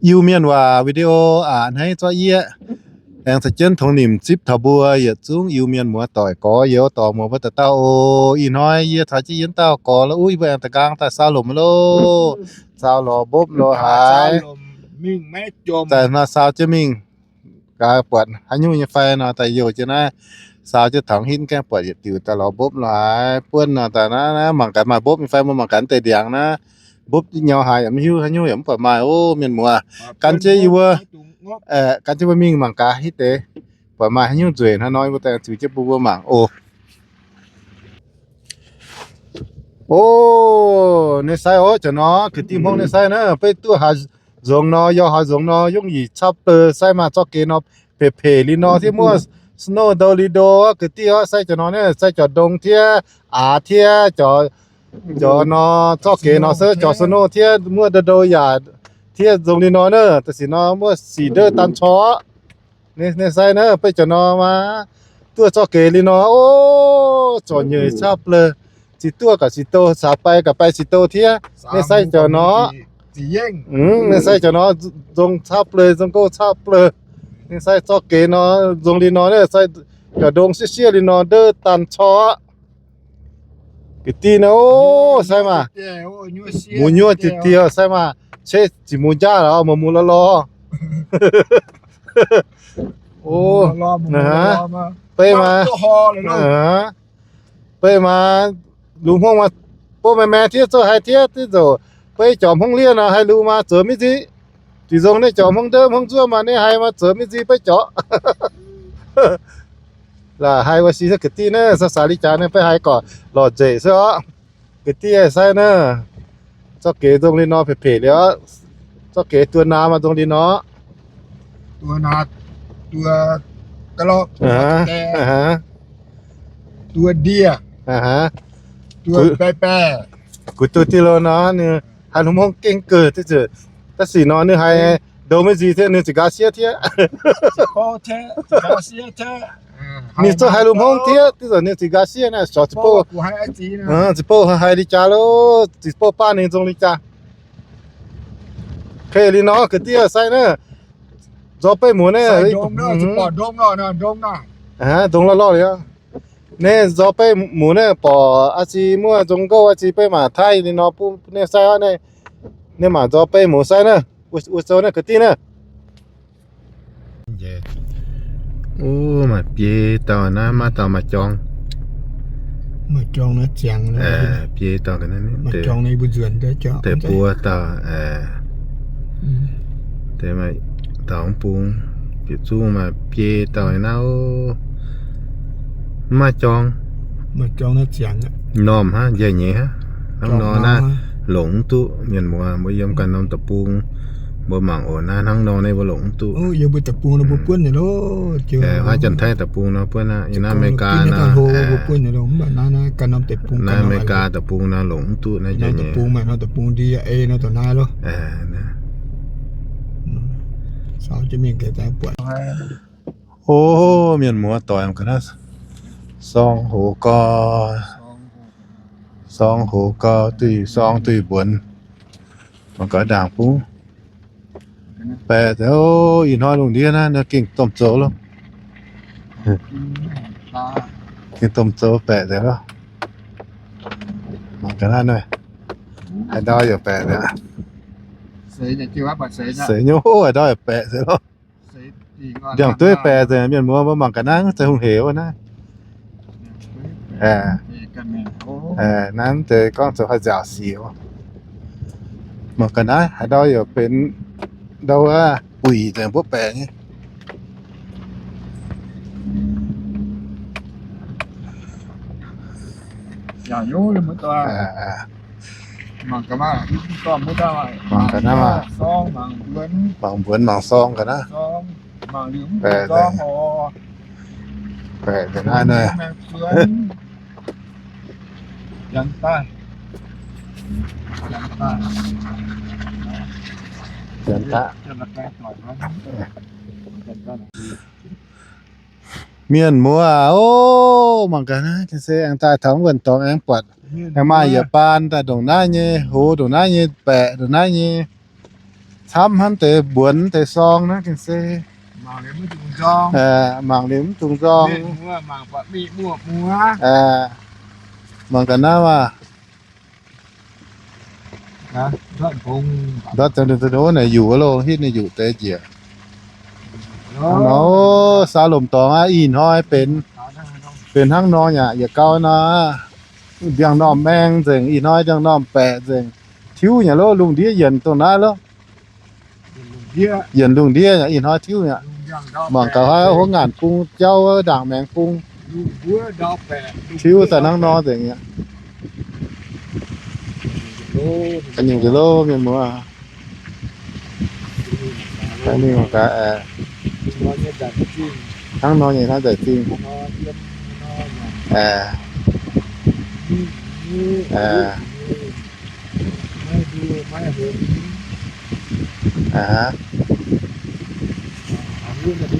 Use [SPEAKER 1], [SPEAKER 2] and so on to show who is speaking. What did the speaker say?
[SPEAKER 1] yêu miền và video hay cho ye đang thực chân thông niệm chip thảo bùa giờ xuống yêu miền mùa tỏi có yếu tỏi mùa bắt tao y nói ye thà chỉ yên tao có là ui về ta gang ta sao lùm lô sao lò bốp lò hái
[SPEAKER 2] mình mẹ chôm
[SPEAKER 1] แต่น่าsao chứ mình cái quạt hay như như phai nó tại nhiều chứ na sao chứ thằng hin cái quạt tiểu ta lò bốp lò hái quên nó tại nó bằng cái mà bốp mình phai mà cái tề điang na bốp nhau hài ẩm hiu hay như ẩm quả mai ô miền mùa căn chế yêu căn chế mình bằng cá hít tế quả mai hay như rồi nó nói với ta chữ chế bùa mảng ô nên sai ô cho nó cái tim không nên sai nữa phải tua hà giống nó do hà giống nó dùng gì chắp sai mà cho cái nó phê phê li nó thì mua snow đâu li đồ cái tia sai cho nó này sai cho đông thia thia cho nó cho cái nó sơ cho snow thia mua đồ giả thia dùng li nó nữaแต่สิnó mua xì đơ tan chó nên sai nữa phải cho nó mà tua cho cái li nó ô cho nhiều chắpเลยchỉ tua cả chỉ tô xả bay cả bay chỉ tô thia nên sai cho nó nên sai cho nó dùng chắpเลยdùng cô chắpเลยnên sai cho cái nó dùng li nó này sai cả đông xí xí li nó đơ tan chó cái tí nó sai mà mua nhua thì tia sai mà chế chỉ mua giá đó mà mua lo ô nèไปมาลุงห้องมาพวกแม่เที่ยวให้เที่ยวที่โจไปจอมห้องเรียนนะให้รู้มาเจอมิจิที่ตรงนี้จอมห้องเดิมห้องจั่วมาเนี่ยให้มาเจอมิจิไปเจาะlà haiว่าสิกะติเนอะสาลิจาเนี่ยไปให้ก่อนรอเจซะกะติไอ้ไสเนอะเจ้าเก๋ตรงนี้เนาะเพ่ๆแล้วเจ้าเก๋ตัวนามาตรงนี้เนาะ
[SPEAKER 2] ตัวนาตัวกระรอกตัวเดียตัวแปะ
[SPEAKER 1] กูตัวที่เราเนาะเนี่ยหันมองเก่งเกิดที่เจอแต่สีเนาะเนี่ยให้โดไม่จีเท่เนี่ยสิกาเสียเท่
[SPEAKER 2] โคเท่กาเสียเท่
[SPEAKER 1] นี่จะให้ลุงห้องเท่ที่สุดเนี่ยสิกาเสียนะชอบจิโป้
[SPEAKER 2] กูให้ไอจีนะ
[SPEAKER 1] จิโป้ให้ดิจ่าแล้วจิโป้ป้าเนี่ยตรงดิจ่าเคลีเนาะคือที่ใส่เนี่ยจอไปหมูเนี่ย
[SPEAKER 2] โดมเนาะจะปอดโดมเนาะนะโดมเนาะ
[SPEAKER 1] ตรงล้อเลยอ่ะเนี่ยจอไปหมูเนี่ยปออาชีมั่วจงก็อาชีไปมาไทยนี่เนาะปุ๊เนี่ยใส่เนี่ยมาจอไปหมูใส่เนี่ยอุโซเนี่ยคือที่เนี่ยโอ้มาเปียต่อนะมาต่อมาจอง
[SPEAKER 2] nó chẳng
[SPEAKER 1] là ปีต่อกันนั่นนี่
[SPEAKER 2] mà tròn này bự duyên đấy cho
[SPEAKER 1] แต่ปัวต่อแต่มาต่อปุงเปียจูมาเปียต่อนะโอ้มาจอง
[SPEAKER 2] mà tròn nó chẳng
[SPEAKER 1] nòm haใหญ่เงี้ยฮะน้องนอนนะหลงตุเมียนมัวบ่ยอมกันนอมตะปุงบ่หมั่งโอนะทั้งนอนในบ่หลงตุ
[SPEAKER 2] giờ bự tập buông nó bự quên này đó
[SPEAKER 1] chưa hóa chân thay tập buông nó quên na na America na
[SPEAKER 2] bự quên này đó naกันนอมtập buông
[SPEAKER 1] na America tập buông naหลงตุnaใหญ่เงี้ย
[SPEAKER 2] tập buông mà nó tập buông đi nó tao na luôn
[SPEAKER 1] นะ
[SPEAKER 2] sao cho mình cái tay quậy
[SPEAKER 1] โอ้เมียนมัวต่อยกันนะซองโหกตุยซองตุยบนมันก็ด่างปูแปะแต่โอ้อีน้อยลงดีนะเนี่ยเก่งต้มโจแล้วเก่งต้มโจแปะแต่แล้วมันก็น่าหน่อยไอ้ดอยอย่าแปะเนี่ย
[SPEAKER 2] เสียจะชื่อว่าบัดเสีย
[SPEAKER 1] เสียโย่ไอ้ดอยอย่าแปะเสียแล้วอย่างตัวแปะแต่เมียนมัวมันก็นั่งแต่หุ่นเหวนะนั้นแต่ก็จะให้จ่าเสียวมันก็นะไอ้ดอยอย่าเป็นดาวปุ๋ยแต่พวกแปะนี่
[SPEAKER 2] อย่าโย่เลยมั้งตัวมันก็มาก็ไม่ได้
[SPEAKER 1] มันก็นะมา
[SPEAKER 2] ซอง
[SPEAKER 1] บางเบือนบางซองกันนะ
[SPEAKER 2] ซองบางลืมซองโอ
[SPEAKER 1] แปะแต่น่าหน่อย
[SPEAKER 2] ยันต้า
[SPEAKER 1] เมียนมัวโอ้มันกันนะจะเสียงตาท้องวันตองแองปวดแองมาอย่าปานแต่ดงหน้าเนี่ยโหดงหน้าเนี่ยแปะดงหน้าเนี่ย ทำหันแต่บวนแต่ซองนะกินเซ
[SPEAKER 2] mà nếu mà chúng cho
[SPEAKER 1] หมางลิมตุงซอง
[SPEAKER 2] nên mua mà bạ bị mua mua
[SPEAKER 1] หมางกันนะว่า
[SPEAKER 2] hả thuận cùng
[SPEAKER 1] ดัดจันทโดเนี่ยอยู่โลฮิตเนี่ยอยู่แต่เจีย
[SPEAKER 2] đó
[SPEAKER 1] เนาะซาลมตองอีนห้อยเป็นทั้งนอเนี่ยอย่าเก้านะเบียงน้อมแมงเจิงอีน้อยจังน้อมแปะเจิงทิวเนี่ยโลลุงเดียเย็นตรงนั้นแล้ว
[SPEAKER 2] kia
[SPEAKER 1] เย็นลุงเดียเนี่ยอีน้อยทิวเนี่ย หมองกะว่าหัวงานปรุงเจ้าด่างแมงปรุง
[SPEAKER 2] búa đó bẻ
[SPEAKER 1] ทิวใส่นั่งนอเจิงเนี่ยอันนี้กิโลเมียนมัวอันนี้ของกะ
[SPEAKER 2] nó như đặt chim
[SPEAKER 1] ทั้งนอใหญ่ทั้งแต่จริง
[SPEAKER 2] nó yếm nó
[SPEAKER 1] Ờ,
[SPEAKER 2] như
[SPEAKER 1] Ờ.
[SPEAKER 2] mấy đưa mấy hướng
[SPEAKER 1] hả?
[SPEAKER 2] hướng là đi